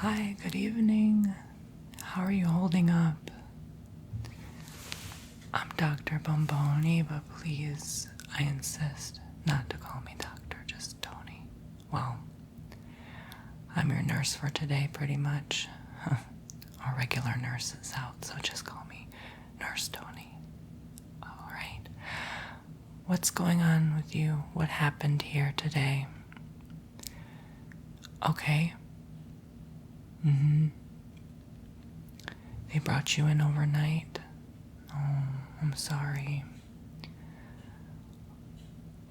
Hi, good evening. How are you holding up? I'm Dr. Bomboni, but please, I insist not to call me doctor, just Tony. Well, I'm your nurse for today, pretty much. Our regular nurse is out, so just call me Nurse Tony. Alright. What's going on with you? What happened here today? Okay. They brought you in overnight? Oh, I'm sorry.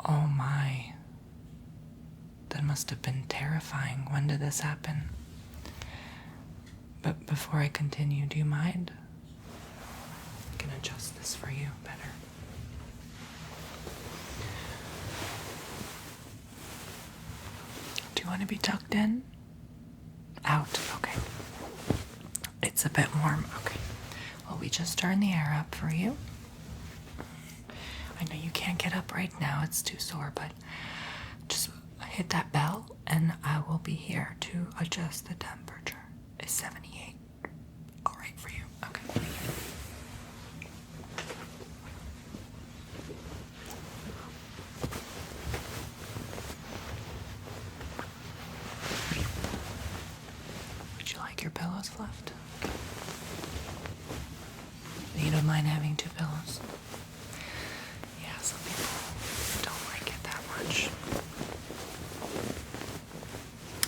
Oh my. That must have been terrifying. When did this happen? But before I continue, do you mind? I can adjust this for you better. Do you want to be tucked in? Out, okay. It's a bit warm, okay. Well, we just turned the air up for you. I know you can't get up right now, it's too sore, but just hit that bell and I will be here to adjust the temperature. It's 78. All right for you, okay. Would you like your pillows fluffed? You don't mind having two pillows? Yeah, some people don't like it that much.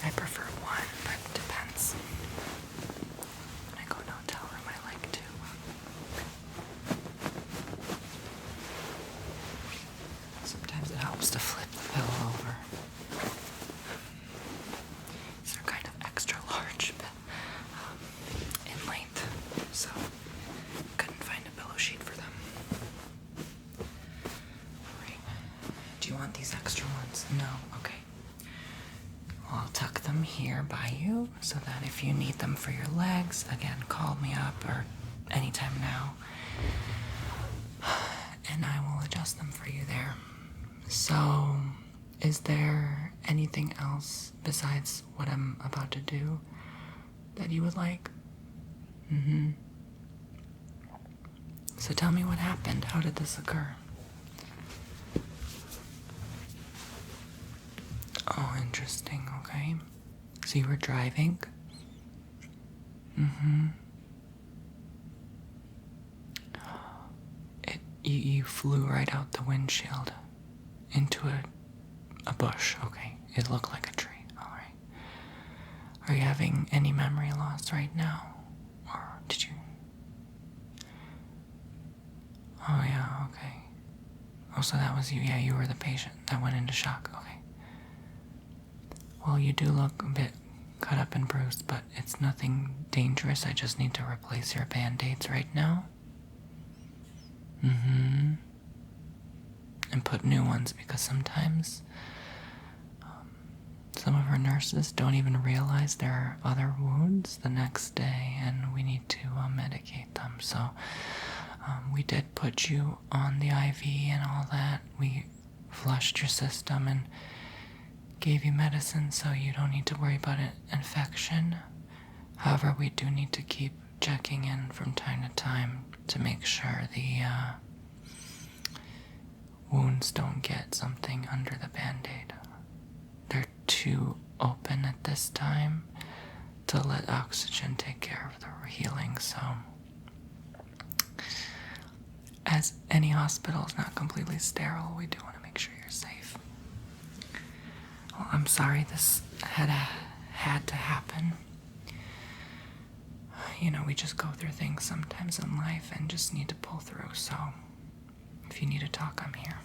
I prefer one, but it depends. When I go to a hotel room, I like two. Sometimes it helps to flip the pillow over. These are kind of extra large, but in length, so couldn't find a pillow sheet for them. Right. Do you want these extra ones? No? Okay. Well, I'll tuck them here by you so that if you need them for your legs, again, call me up or anytime now. And I will adjust them for you there. So, is there anything else besides what I'm about to do that you would like? So tell me what happened. How did this occur? Oh, interesting. Okay. So you were driving? You flew right out the windshield into a bush. Okay. It looked like a tree. All right. Are you having any memory loss right now? Or did you? Oh, yeah. Okay. Oh, so that was you. Yeah, you were the patient that went into shock. Okay. Well, you do look a bit cut up and bruised, but it's nothing dangerous. I just need to replace your band-aids right now. And put new ones because sometimes some of our nurses don't even realize there are other wounds the next day and we need to medicate them. So we did put you on the IV and all that. We flushed your system and gave you medicine so you don't need to worry about an infection. However, we do need to keep checking in from time to time to make sure the wounds don't get something under the band-aid. They're too open at this time to let oxygen take care of the healing, so as any hospital is not completely sterile, we do want to make sure you're safe. Well, I'm sorry this had to happen. You know, we just go through things sometimes in life and just need to pull through, so if you need to talk, I'm here.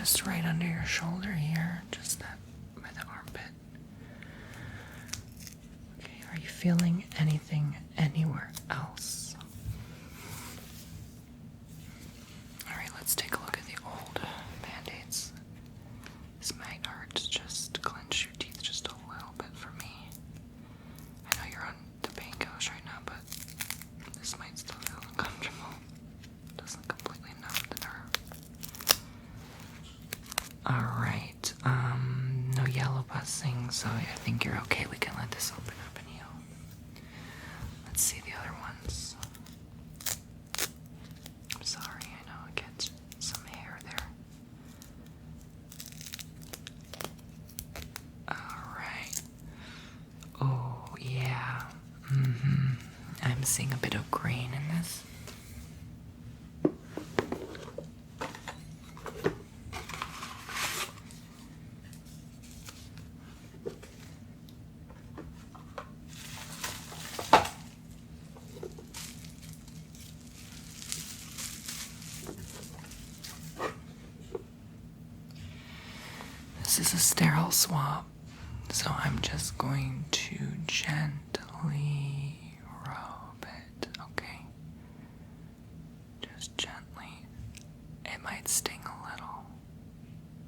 noticed right under your shoulder here, just that by the armpit. Okay, are you feeling anything anywhere else? Alright, let's take a look at the old band-aids. This might hurt to just clench your teeth just a little bit for me. I know you're on the painkillers right now, but this might still feel uncomfortable. Doesn't completely numb the nerve. Alright, no yellow buzzing, so I think you're okay. We can let this open up and heal. Let's see the other ones. I'm sorry, I know I get some hair there. Alright. Oh, yeah. I'm seeing a bit of green in this. This is a sterile swab, so I'm just going to gently rub it, okay? Just gently. It might sting a little,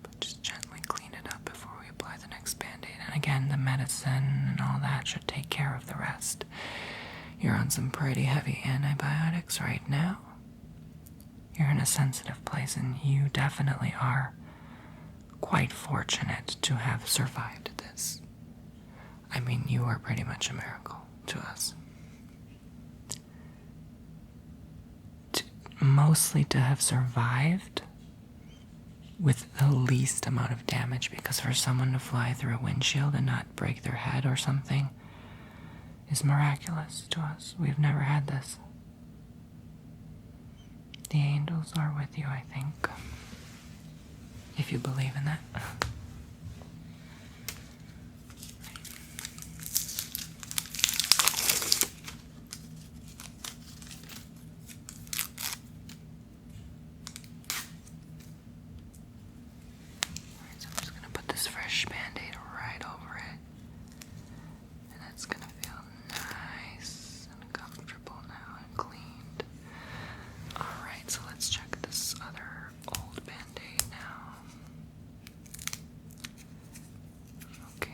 but just gently clean it up before we apply the next band-aid. And again, the medicine and all that should take care of the rest. You're on some pretty heavy antibiotics right now. You're in a sensitive place, and you definitely are quite fortunate to have survived this. I mean, you are pretty much a miracle to us. Mostly to have survived with the least amount of damage, because for someone to fly through a windshield and not break their head or something is miraculous to us. We've never had this. The angels are with you, I think. If you believe in that. Alright, so I'm just going to put this fresh band-aid right over it. And it's going to feel nice and comfortable now and cleaned. Alright, so let's check this other old band-aid now. Okay.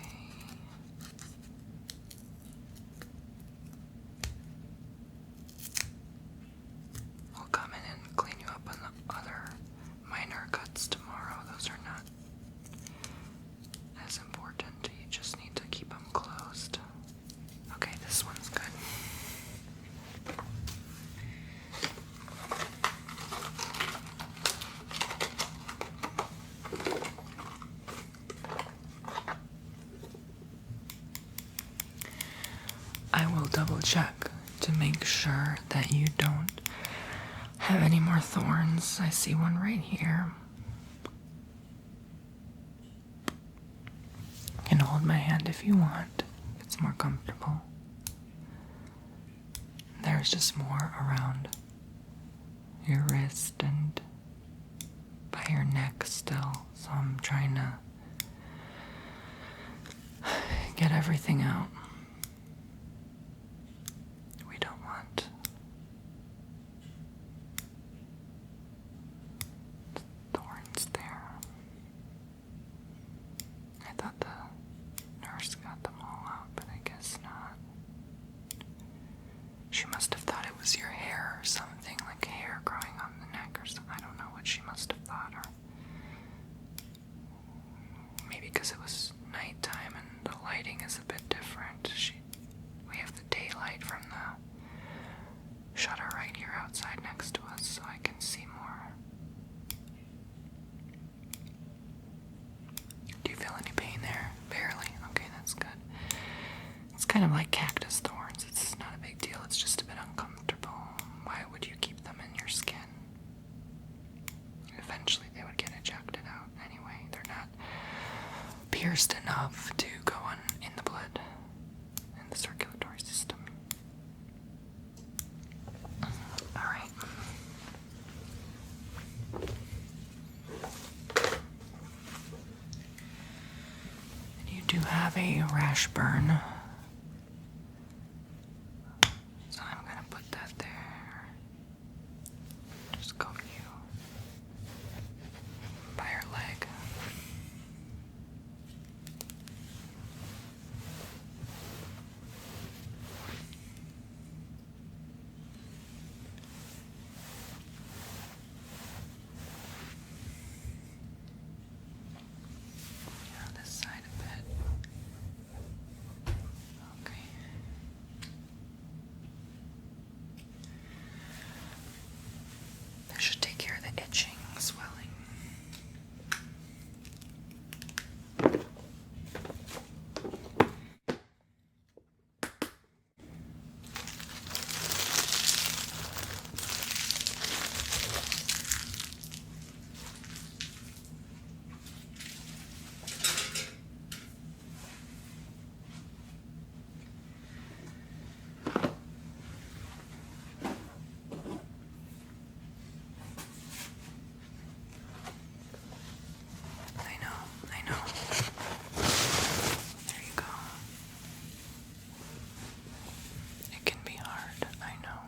We'll come in and clean you up on the other minor cuts tomorrow. Those are not as important. You just need to keep them closed. Okay, this one's good. I will double check to make sure that you don't have any more thorns. I see one right here. You can hold my hand if you want, if it's more comfortable. There's just more around your wrist and by your neck still, so I'm trying to get everything out. We don't want thorns there. I thought the nurse got them all out, but I guess not. She must have thought it was your hair or something, like hair growing on the neck or something. I don't know what she must have thought, or maybe because it was nighttime and the lighting is a bit different. We have the daylight from the shutter right here outside next to us, so I can see more. Do you feel any pain there? Barely? Okay, that's good. It's kind of like cactus thorns. It's not a big deal. It's just a bit uncomfortable. Why would you keep them in your skin? Eventually they would get ejected out anyway. They're not pierced enough to go on in the blood and the circulatory system. Alright. do have a rash burn. So I'm gonna put that there. Just coat you by your leg. This side a bit. Okay. That should take care of the itching, swelling. I know. There you go. It can be hard, I know.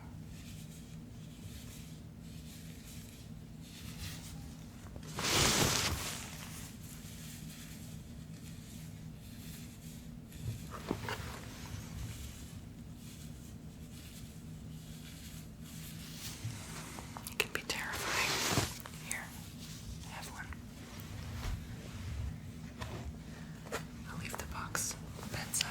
It can be terrifying. Here, have one. I'll leave the box bedside.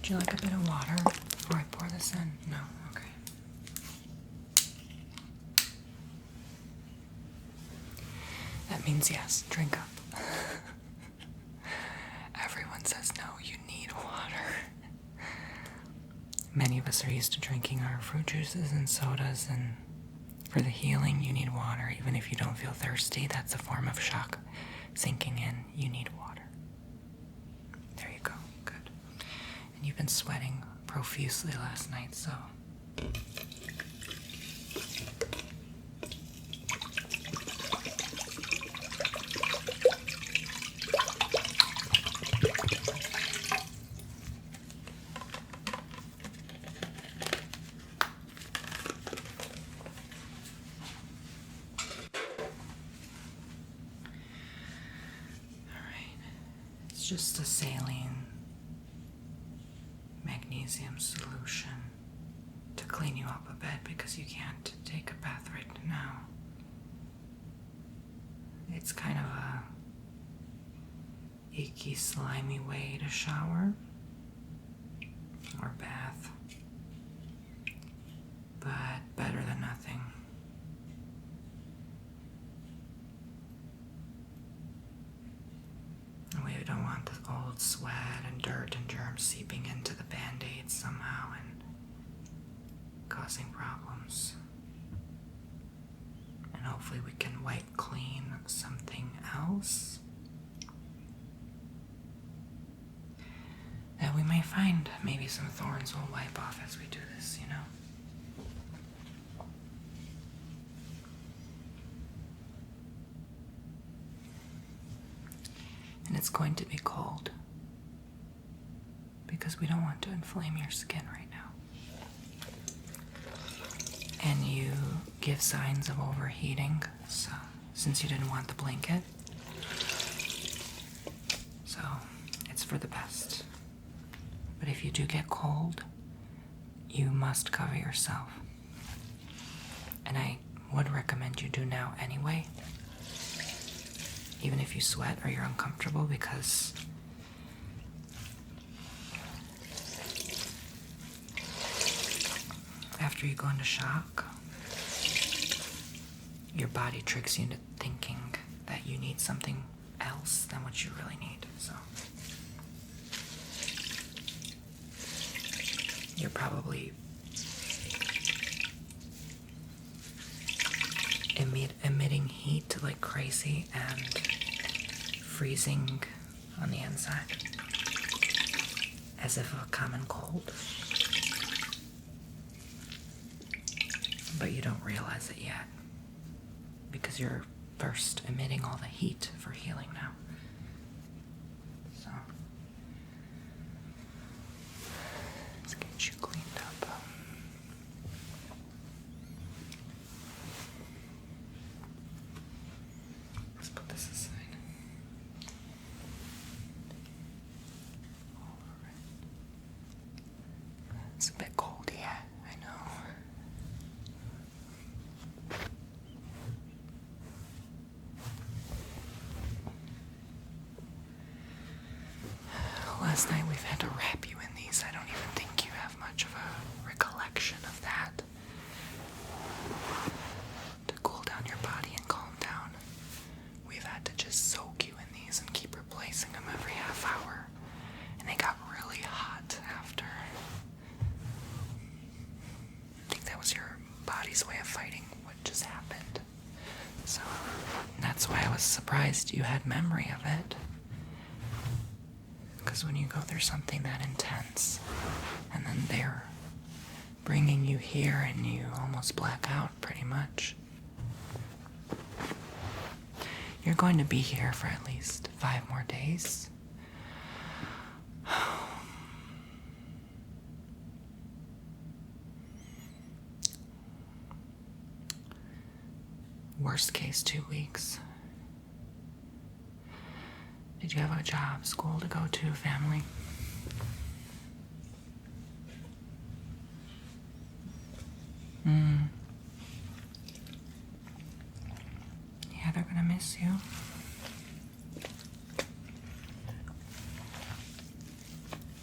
Would you like a bit of water before I pour this in? No? Okay. That means yes, drink up. Everyone says no, you need water. Many of us are used to drinking our fruit juices and sodas, and for the healing, you need water. Even if you don't feel thirsty, that's a form of shock sinking in. You need water. There you go. Good. And you've been sweating profusely last night, so just a saline magnesium solution to clean you up a bit because you can't take a bath right now. It's kind of a icky, slimy way to shower or bath, but better than nothing. We don't want the old sweat and dirt and germs seeping into the band-aids somehow and causing problems. And hopefully we can wipe clean something else that we may find. Maybe some thorns will wipe off as we do this, you know? And it's going to be cold because we don't want to inflame your skin right now. And you give signs of overheating, so since you didn't want the blanket, for the best. But if you do get cold, you must cover yourself. And I would recommend you do now anyway, even if you sweat or you're uncomfortable, because after you go into shock, your body tricks you into thinking that you need something else than what you really need. So you're probably emitting heat like crazy and freezing on the inside as if of a common cold. But you don't realize it yet because you're first emitting all the heat for healing now. So let's get you cleaned up. Let's put this aside. It's a bit cold, yeah, I know. Last night we've had to wrap you in these. I don't even think you have much of a recollection of that. To cool down your body and calm down, we've had to just soak you in these and keep replacing them every half hour. And they got really hot after. I think that was your body's way of fighting what just happened. So that's why I was surprised you had memory of it. Because when you go through something that intense, and then they're bringing you here and you almost black out pretty much. You're going to be here for at least 5 more days. Worst case, 2 weeks. Did you have a job, school to go to, family? Yeah, they're gonna miss you.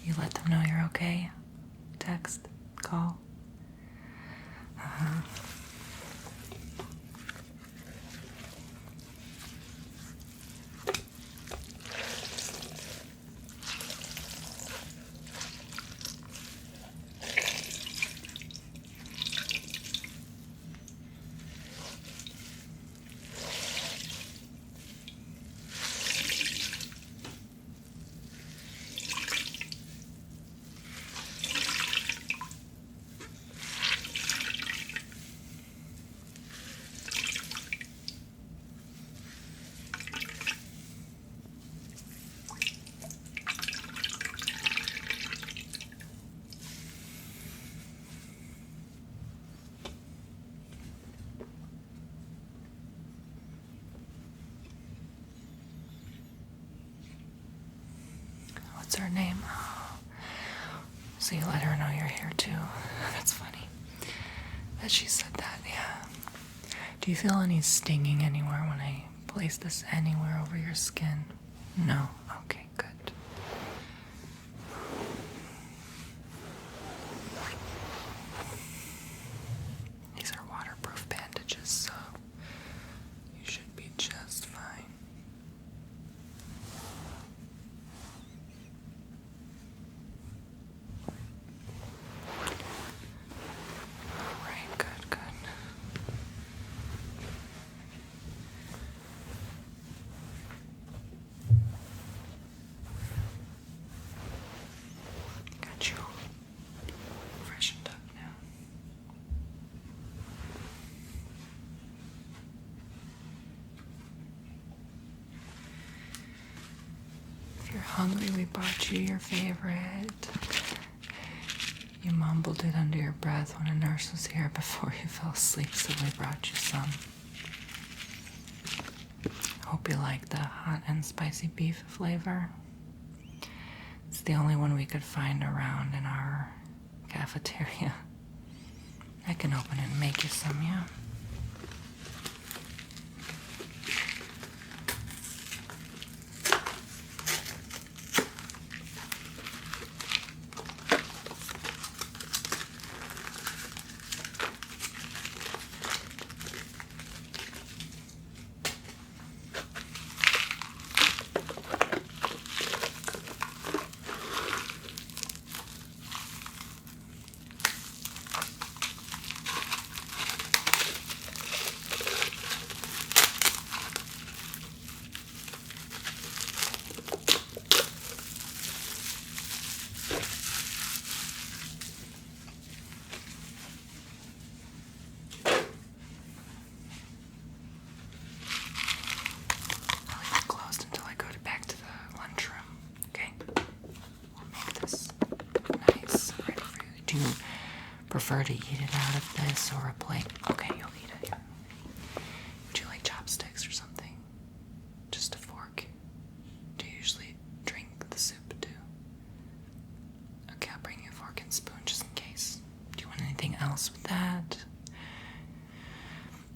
You let them know you're okay? Text, call? What's her name? Oh. So you let her know you're here too. That's funny that she said that, yeah. Do you feel any stinging anywhere when I place this anywhere over your skin? No? Okay, good. These are waterproof bandages, so you should be just fine. You're hungry, we bought you your favorite. You mumbled it under your breath when a nurse was here before you fell asleep, so we brought you some. Hope you like the hot and spicy beef flavor. the only one we could find around in our cafeteria. I can open it and make you some, yeah. Do you prefer to eat it out of this or a plate? Okay, you'll eat it. Yeah. Would you like chopsticks or something? Just a fork? Do you usually drink the soup too? Okay, I'll bring you a fork and spoon just in case. Do you want anything else with that?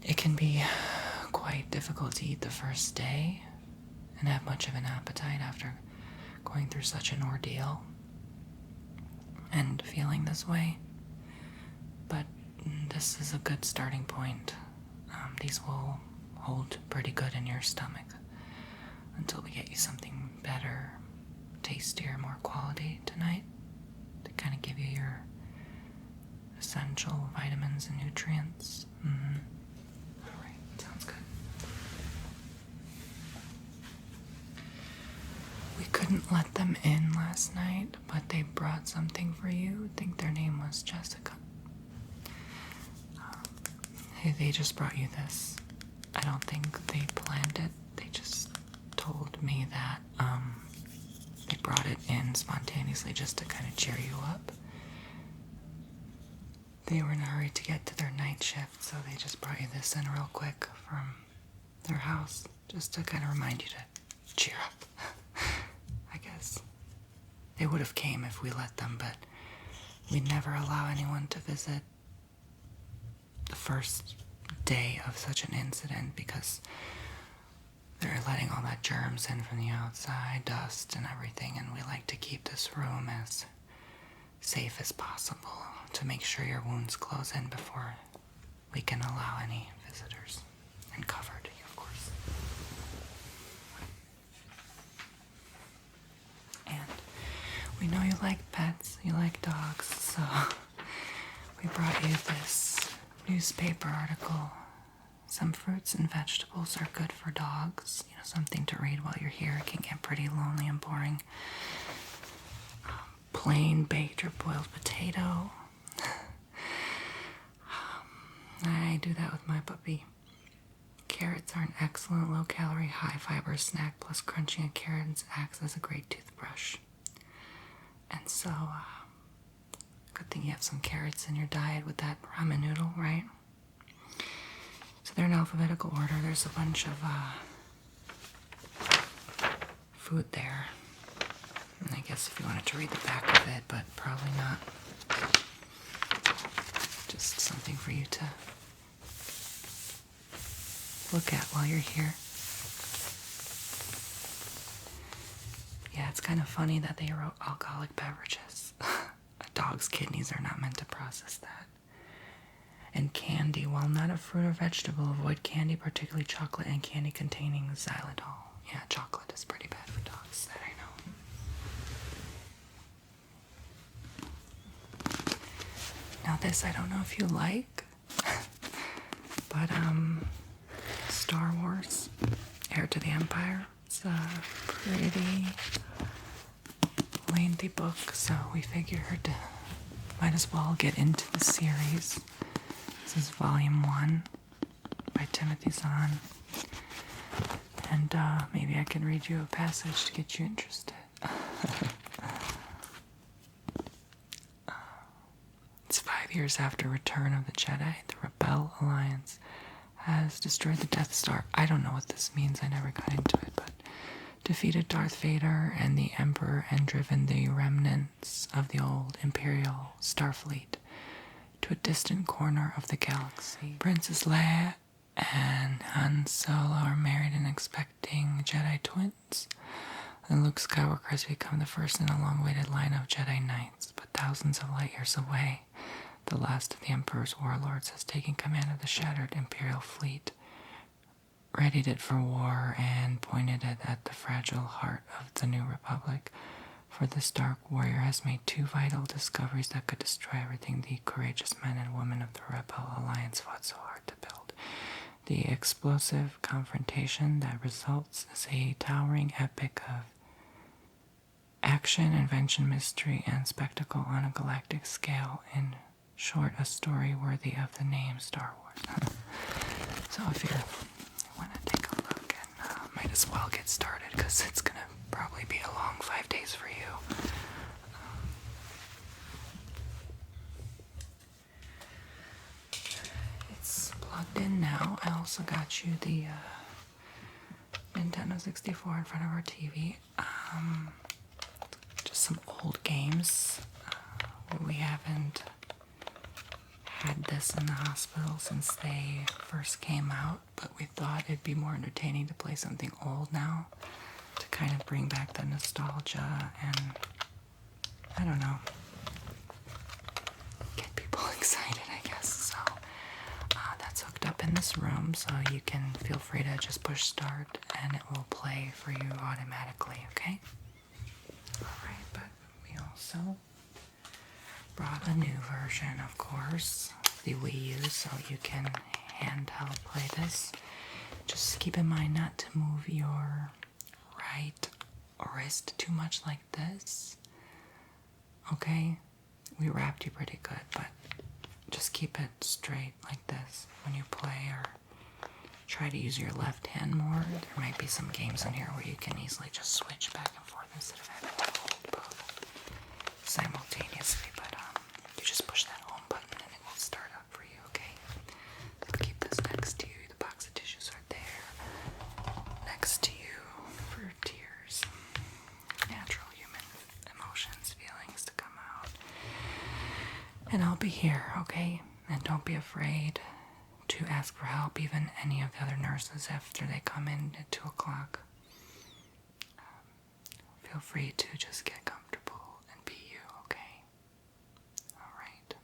It can be quite difficult to eat the first day and have much of an appetite after going through such an ordeal and feeling this way, but this is a good starting point. These will hold pretty good in your stomach until we get you something better, tastier, more quality tonight to kind of give you your essential vitamins and nutrients. Alright, sounds good. We couldn't let them in last night, but they brought something for you. I think their name was Jessica. They just brought you this. I don't think they planned it. They just told me that they brought it in spontaneously just to kind of cheer you up. They were in a hurry to get to their night shift, so they just brought you this in real quick from their house just to kind of remind you to cheer up. I guess. They would have came if we let them, but we never allow anyone to visit the first day of such an incident because they're letting all that germs in from the outside, dust and everything, and we like to keep this room as safe as possible to make sure your wounds close in before we can allow any visitors, and covered, of course. And we know you like pets, you like dogs, so we brought you this newspaper article. Some fruits and vegetables are good for dogs. You know, something to read while you're here. It can get pretty lonely and boring. Plain baked or boiled potato. I do that with my puppy. Carrots are an excellent low-calorie, high-fiber snack, plus crunching a carrot acts as a great toothbrush. And so, good thing you have some carrots in your diet with that ramen noodle, right? So they're in alphabetical order. There's a bunch of food there. And I guess if you wanted to read the back of it, but probably not. Just something for you to look at while you're here. Yeah, it's kind of funny that they wrote alcoholic beverages. A dog's kidneys are not meant to process that. And candy, while not a fruit or vegetable, avoid candy, particularly chocolate and candy containing xylitol. Yeah, chocolate is pretty bad for dogs, that I know. Now this, I don't know if you like, but Star Wars, Heir to the Empire. It's a pretty lengthy book, so we figured might as well get into the series. This is volume 1 by Timothy Zahn. And maybe I can read you a passage to get you interested. It's 5 years after Return of the Jedi. The Rebel Alliance has destroyed the Death Star. I don't know what this means. I never got into it, but defeated Darth Vader and the Emperor and driven the remnants of the old Imperial Starfleet to a distant corner of the galaxy. Princess Leia and Han Solo are married and expecting Jedi twins. And Luke Skywalker has become the first in a long-awaited line of Jedi Knights, but thousands of light years away, the last of the Emperor's warlords has taken command of the shattered Imperial fleet, readied it for war, and pointed it at the fragile heart of the New Republic. For this dark warrior has made two vital discoveries that could destroy everything the courageous men and women of the Rebel Alliance fought so hard to build. The explosive confrontation that results is a towering epic of action, invention, mystery, and spectacle on a galactic scale. In short, a story worthy of the name Star Wars. So if you want to take a look, and might as well get started, because it's going to probably be a long 5 days for you. It's plugged in now. I also got you the Nintendo 64 in front of our TV. Just some old games. We haven't had this in the hospital since they first came out, but we thought it'd be more entertaining to play something old now to kind of bring back the nostalgia and, I don't know, get people excited, I guess. So that's hooked up in this room, so you can feel free to just push start and it will play for you automatically, okay? Alright, but we also brought a new version, of course, the Wii U, so you can handheld play this. Just keep in mind not to move your right wrist too much like this. Okay? We wrapped you pretty good, but just keep it straight like this when you play, or try to use your left hand more. There might be some games in here where you can easily just switch back and forth instead of having to hold both simultaneously, but you just push that home button and it will start up for you, okay? So keep this next to you. The box of tissues are there next to you for tears, natural human emotions, feelings to come out. And I'll be here, okay? And don't be afraid to ask for help, even any of the other nurses after they come in at 2 o'clock. Feel free to just get comfortable and be you, okay? Alright.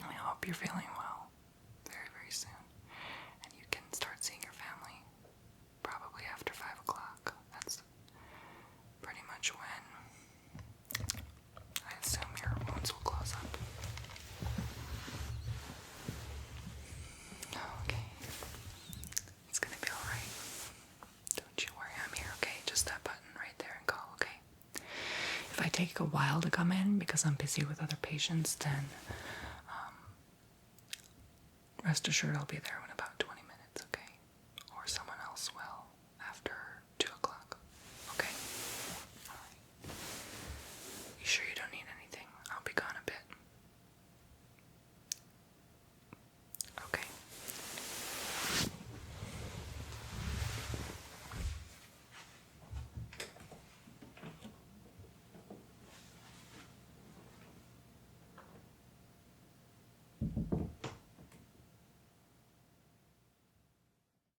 I hope you're feeling well very, very soon. And you can start seeing your family probably after 5 o'clock. That's pretty much when I assume your wounds will close up. Okay. It's gonna be alright. Don't you worry, I'm here, okay? Just that button right there and call, okay? If I take a while to come in because I'm busy with other patients, then rest assured I'll be there when